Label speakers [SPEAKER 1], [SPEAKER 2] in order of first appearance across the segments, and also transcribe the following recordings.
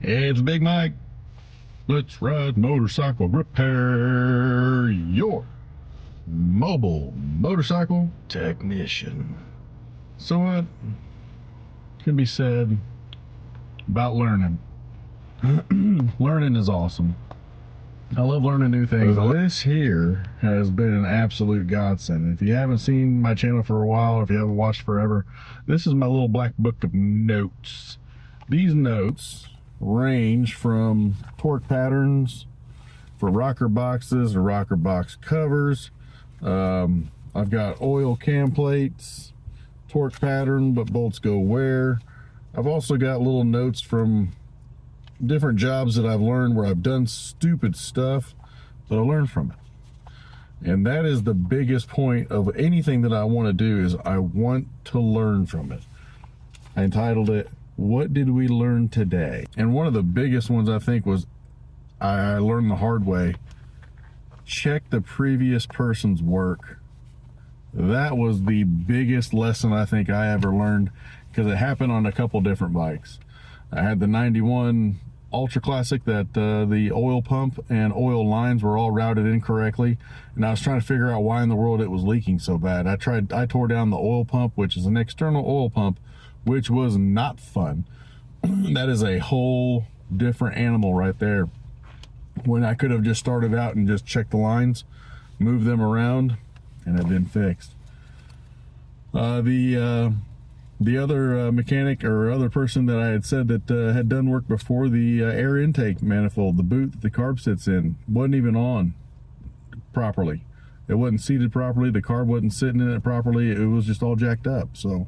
[SPEAKER 1] It's Big Mike. Let's ride motorcycle repair, your mobile motorcycle technician. So what can be said about learning? Learning is awesome. I love learning new things. This here has been an absolute godsend. If you haven't seen my channel for a while, or if you haven't watched forever, this is my little black book of notes. These notes range from torque patterns for rocker boxes or rocker box covers. I've got oil cam plates, torque pattern, but bolts go where. I've also got little notes from different jobs that I've learned where I've done stupid stuff, but I learned from it. And that is the biggest point of anything that I want to do, is I want to learn from it. I entitled it, "What Did We Learn Today?" And one of the biggest ones I think was, I learned the hard way, check the previous person's work. That was the biggest lesson I think I ever learned, because it happened on a couple different bikes. I had the 91 Ultra Classic that the oil pump and oil lines were all routed incorrectly, and I was trying to figure out why in the world it was leaking so bad. I tore down the oil pump, which is an external oil pump, which was not fun. That is a whole different animal right there, when I could have just started out and just checked the lines, moved them around, and it had been fixed. The other mechanic or other person that I had said that had done work before, the air intake manifold, the boot that the carb sits in, wasn't even on properly. It wasn't seated properly. The carb wasn't sitting in it properly. It was just all jacked up. So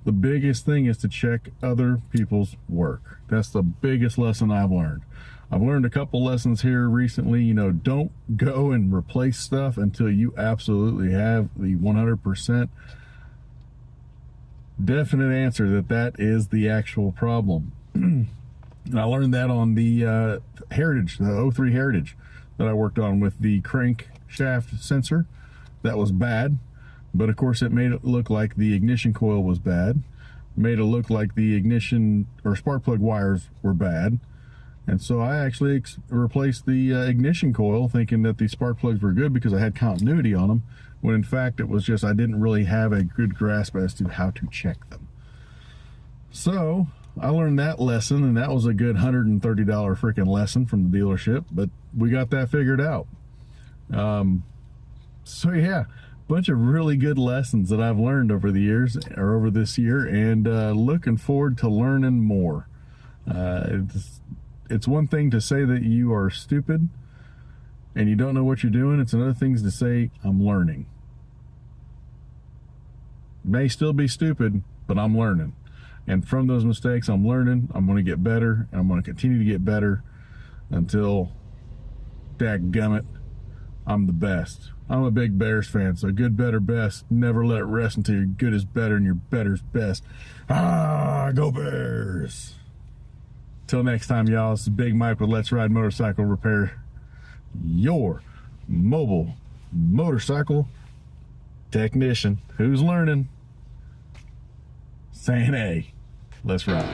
[SPEAKER 1] the biggest thing is to check other people's work. That's the biggest lesson I've learned. I've learned a couple lessons here recently. You know, don't go and replace stuff until you absolutely have the 100% definite answer that is the actual problem. I learned that on the Heritage, the 03 Heritage that I worked on with the crankshaft sensor. That was bad, but of course it made it look like the ignition coil was bad, made it look like the ignition or spark plug wires were bad. And so I actually replaced the ignition coil, thinking that the spark plugs were good because I had continuity on them, when in fact it was just I didn't really have a good grasp as to how to check them. So I learned that lesson, and that was a good $130 freaking lesson from the dealership, but we got that figured out. So yeah, bunch of really good lessons that I've learned over the years, or over this year, and looking forward to learning more. It's one thing to say that you are stupid and you don't know what you're doing. It's another thing to say, I'm learning. May still be stupid, but I'm learning. And from those mistakes, I'm learning. I'm going to get better, and I'm going to continue to get better until, dadgummit, I'm the best. I'm a big Bears fan, so good, better, best. Never let it rest until your good is better and your better's best. Go Bears! Till next time, y'all, this is Big Mike with Let's Ride Motorcycle Repair, your mobile motorcycle technician who's learning, saying, hey, let's ride.